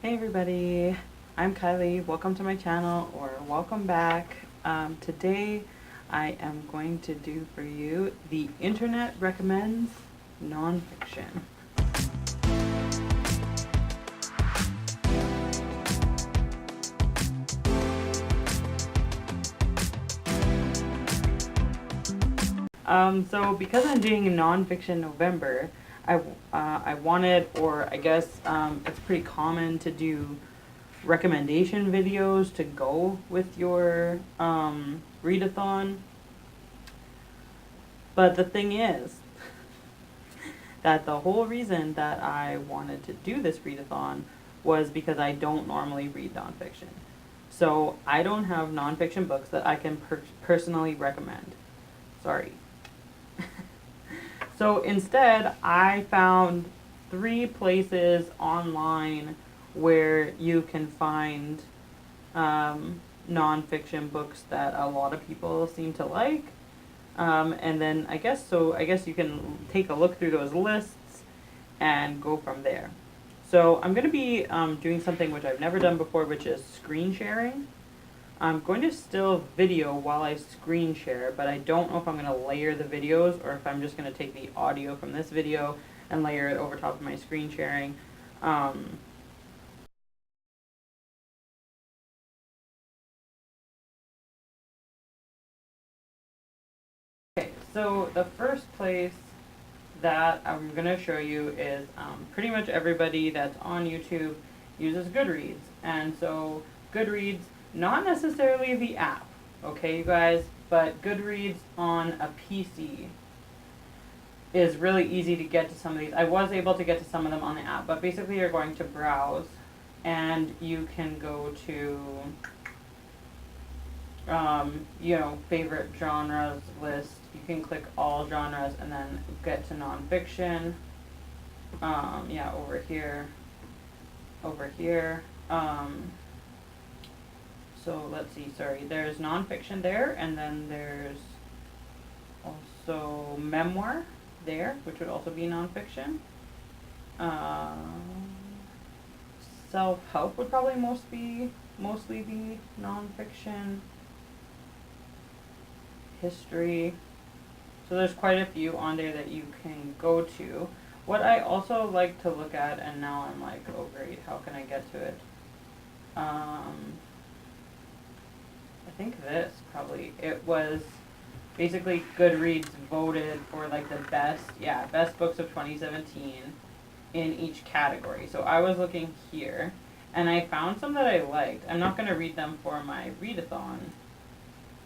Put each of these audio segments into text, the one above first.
Hey everybody, I'm Kylie. Welcome to my channel, or welcome back. Today I am going to do for you the internet recommends nonfiction. So because I'm doing a nonfiction November, I wanted, or I guess it's pretty common to do recommendation videos to go with your readathon. But the thing is that the whole reason that I wanted to do this readathon was because I don't normally read nonfiction. So I don't have nonfiction books that I can personally recommend. Sorry. So instead, I found 3 places online where you can find nonfiction books that a lot of people seem to like. And then I guess you can take a look through those lists and go from there. So I'm going to be doing something which I've never done before, which is screen sharing. I'm going to still video while I screen share, but I don't know if I'm going to layer the videos or if I'm just going to take the audio from this video and layer it over top of my screen sharing. Okay, so the first place that I'm going to show you is pretty much everybody that's on YouTube uses GoodReads. And so GoodReads, not necessarily the app, okay, you guys, but GoodReads on a PC is really easy to get to some of these. I was able to get to some of them on the app, but basically you're going to browse and you can go to favorite genres list. You can click all genres and then get to nonfiction. Over here. So let's see, sorry, there's nonfiction there, and then there's also memoir there, which would also be nonfiction. Self-help would probably mostly be nonfiction. History. So there's quite a few on there that you can go to. What I also like to look at, and now I'm like, oh great, how can I get to it? I think this probably, it was basically GoodReads voted for like the best books of 2017 in each category. So I was looking here and I found some that I liked. I'm not going to read them for my readathon,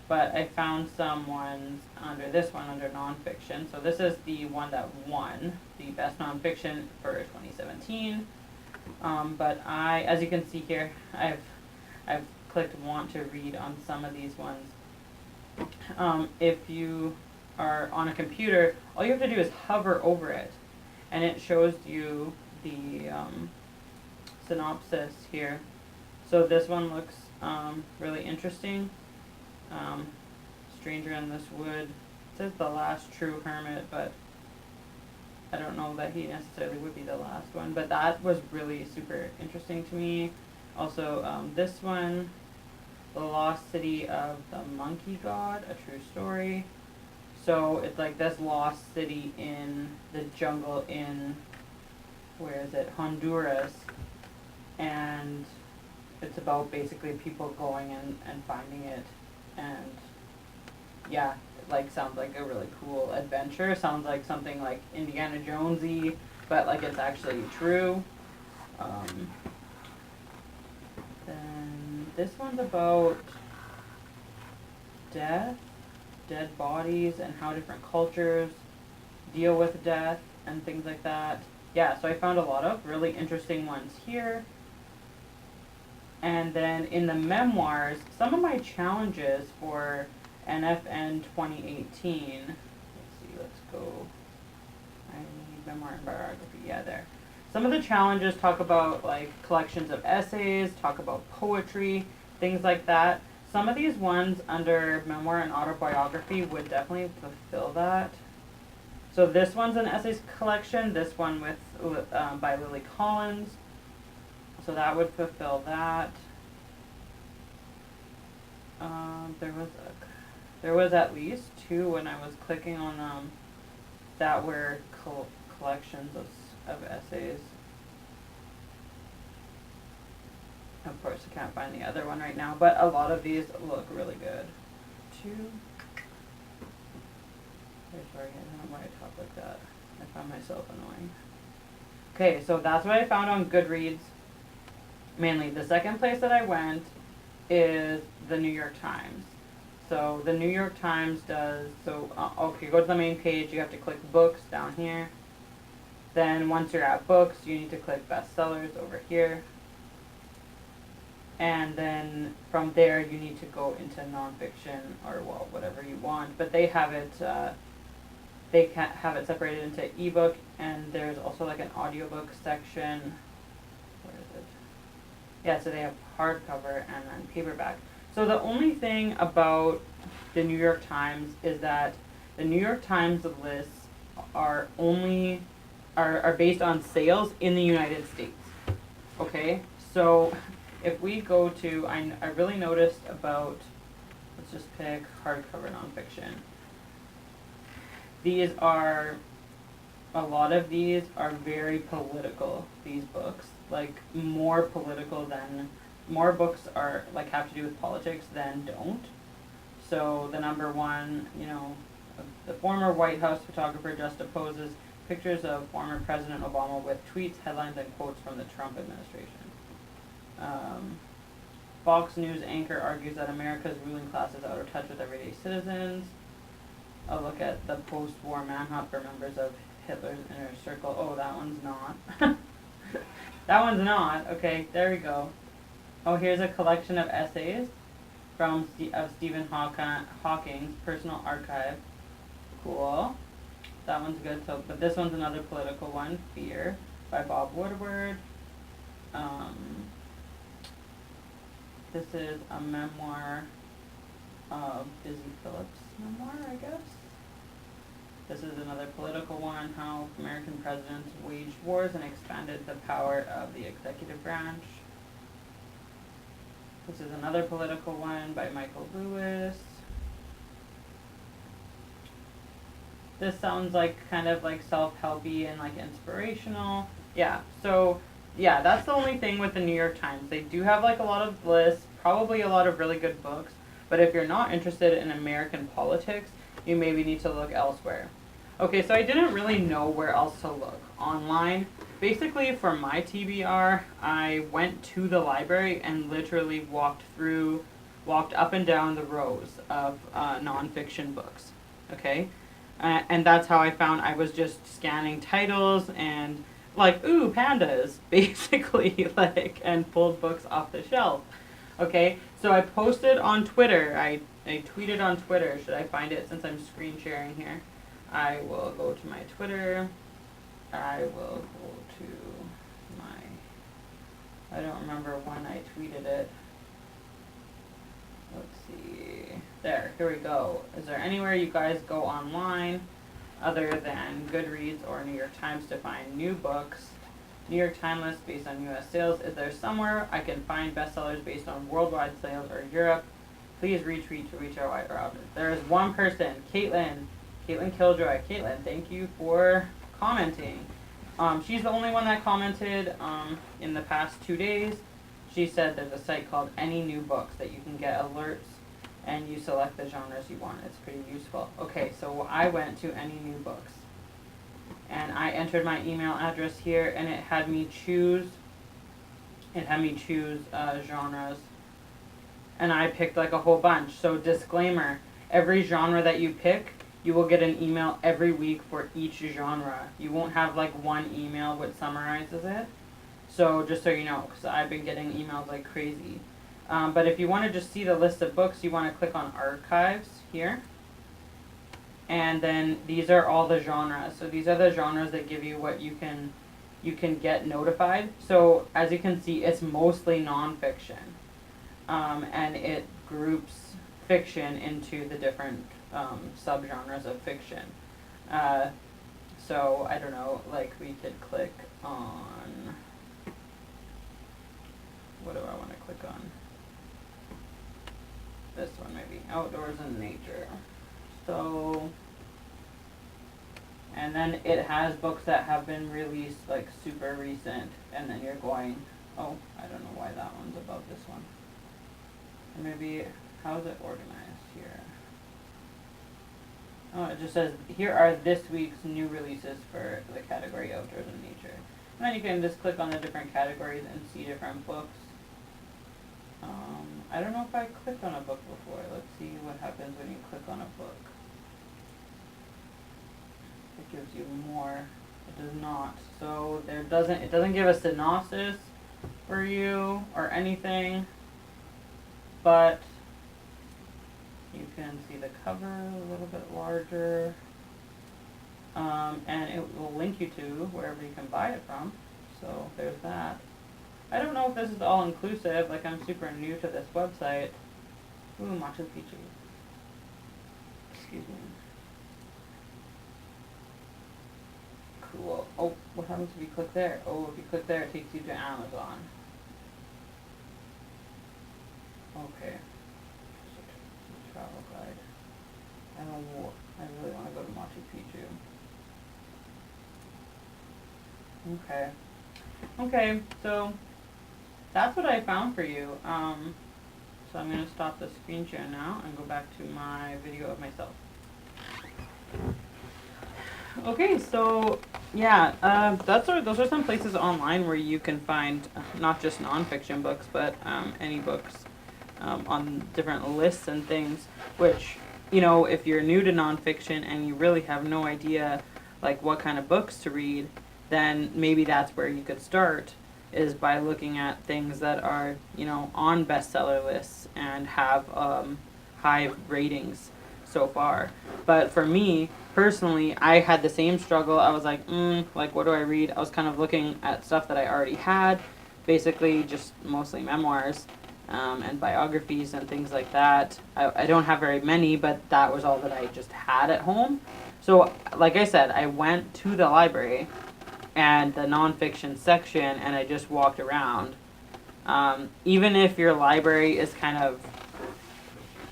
but I found some ones under this one, under nonfiction. So this is the one that won the best nonfiction for 2017. But as you can see here, I've clicked want to read on some of these ones. If you are on a computer, all you have to do is hover over it, and it shows you the synopsis here. So this one looks really interesting. Stranger in this wood. It says the last true hermit, but I don't know that he necessarily would be the last one. But that was really super interesting to me. Also, this one, The Lost City of the Monkey God, a true story. So it's like this lost city in the jungle in, where is it, Honduras. And it's about basically people going and finding it. And yeah, like sounds like a really cool adventure. Sounds like something like Indiana Jonesy, but like it's actually true. Then this one's about death, dead bodies, and how different cultures deal with death and things like that. Yeah, so I found a lot of really interesting ones here. And then in the memoirs, some of my challenges for NFN 2018. Let's go. I need memoir and biography. Yeah, there. Some of the challenges talk about like collections of essays, talk about poetry, things like that. Some of these ones under memoir and autobiography would definitely fulfill that. So this one's an essays collection. This one by Lily Collins. So that would fulfill that. There was at least 2 when I was clicking on them that were collections of essays. Of course, I can't find the other one right now, but a lot of these look really good. 2. Sorry, I don't know why I talk like that. I found myself annoying. Okay, so that's what I found on GoodReads. Mainly, the second place that I went is the New York Times. So the New York Times does, okay, go to the main page, you have to click books down here. Then once you're at books, you need to click bestsellers over here. And then from there, you need to go into nonfiction or, well, whatever you want. But they have it, have it separated into ebook, and there's also like an audiobook section. Where is it? Yeah, so they have hardcover and then paperback. So the only thing about the New York Times is that the New York Times lists are based on sales in the United States. Okay, so if we go to, I really noticed about, let's just pick hardcover nonfiction. A lot of these are very political, these books. Like, more books are, like, have to do with politics than don't. So the number one, the former White House photographer just opposes pictures of former President Obama with tweets, headlines, and quotes from the Trump administration. Fox News anchor argues that America's ruling class is out of touch with everyday citizens. A look at the post-war manhunt for members of Hitler's inner circle. Oh, that one's not. That one's not. Okay, there we go. Oh, here's a collection of essays of Stephen Hawking's personal archive. Cool. That one's good. So, but this one's another political one. Fear by Bob Woodward. This is a memoir of Busy Phillips' memoir, I guess. This is another political one, how American presidents waged wars and expanded the power of the executive branch. This is another political one by Michael Lewis. This sounds like kind of like self-helpy and like inspirational. Yeah, so yeah, that's the only thing with the New York Times. They do have like a lot of lists, probably a lot of really good books, but if you're not interested in American politics, you maybe need to look elsewhere. Okay, so I didn't really know where else to look online. Basically, for my TBR, I went to the library and literally walked up and down the rows of nonfiction books, okay? And that's how I found. I was just scanning titles and like, ooh, pandas, basically, like, and pulled books off the shelf, okay? So I posted on Twitter, I tweeted on Twitter. Should I find it since I'm screen sharing here? I will go to my Twitter. I will go to I don't remember when I tweeted it. Let's see. There, here we go. Is there anywhere you guys go online other than GoodReads or New York Times to find new books? New York Times list based on U.S. sales. Is there somewhere I can find bestsellers based on worldwide sales or Europe? Please retweet to reach our wider audience. There is one person, Caitlin Killjoy. Caitlin, thank you for commenting. She's the only one that commented in the past 2 days. She said there's a site called Any New Books that you can get alerts and you select the genres you want. It's pretty useful. Okay, so I went to Any New Books and I entered my email address here and it had me choose genres, and I picked like a whole bunch. So disclaimer, every genre that you pick, you will get an email every week for each genre. You won't have like one email which summarizes it. So just so you know, because I've been getting emails like crazy. But if you want to just see the list of books, you want to click on archives here. And then these are all the genres. So these are the genres that give you what you can get notified. So as you can see, it's mostly nonfiction. And it groups fiction into the different subgenres of fiction. So I don't know, like we could click on, this one maybe, outdoors and nature. So, and then it has books that have been released like super recent, and then you're going, oh, I don't know why that one's above this one. Or maybe, how is it organized here? Oh, it just says, here are this week's new releases for the category outdoors and nature. And then you can just click on the different categories and see different books. I don't know if I clicked on a book before. Let's see what happens when you click on a book. It gives you more. It does not. So it doesn't give a synopsis for you or anything, but you can see the cover a little bit larger, and it will link you to wherever you can buy it from. So there's that. I don't know if this is all inclusive, like I'm super new to this website. Ooh, Machu Picchu. Excuse me. Cool. Oh, what happens if you click there? Oh, if you click there, it takes you to Amazon. Okay. Travel guide. I really want to go to Machu Picchu. Okay. Okay, so that's what I found for you. So I'm going to stop the screen share now and go back to my video of myself. Okay, so yeah, those are some places online where you can find not just nonfiction books, but any books on different lists and things, which, you know, if you're new to nonfiction and you really have no idea like what kind of books to read, then maybe that's where you could start, is by looking at things that are, you know, on bestseller lists and have high ratings so far. But for me personally, I had the same struggle. I was like, like, what do I read? I was kind of looking at stuff that I already had, basically just mostly memoirs and biographies and things like that. I don't have very many, but that was all that I just had at home. So like I said, I went to the library and the nonfiction section, and I just walked around. Even if your library is kind of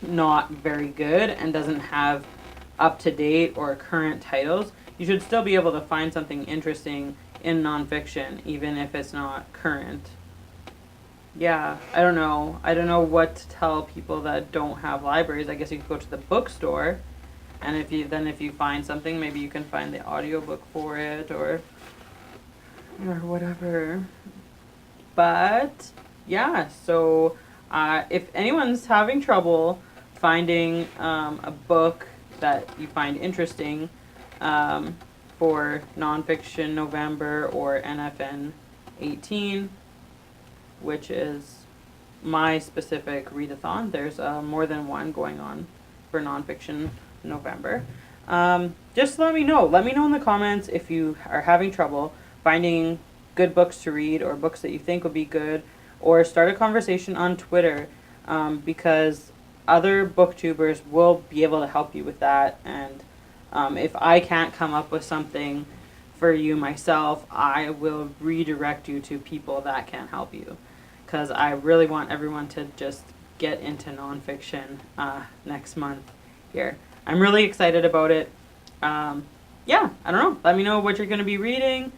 not very good and doesn't have up-to-date or current titles, you should still be able to find something interesting in nonfiction, even if it's not current. Yeah, I don't know what to tell people that don't have libraries. I guess you could go to the bookstore, and if you find something, maybe you can find the audiobook for it or whatever. But yeah, so if anyone's having trouble finding a book that you find interesting for Nonfiction November or NFN 18, which is my specific readathon, there's more than one going on for Nonfiction November. Just let me know. Let me know in the comments if you are having trouble finding good books to read or books that you think would be good, or start a conversation on Twitter, because other booktubers will be able to help you with that. And if I can't come up with something for you myself, I will redirect you to people that can help you, because I really want everyone to just get into nonfiction next month here. I'm really excited about it. Yeah, I don't know. Let me know what you're going to be reading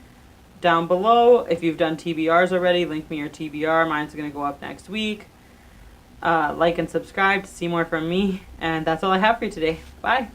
down below. If you've done TBRs already, link me your TBR. Mine's going to go up next week. Like and subscribe to see more from me. And that's all I have for you today. Bye.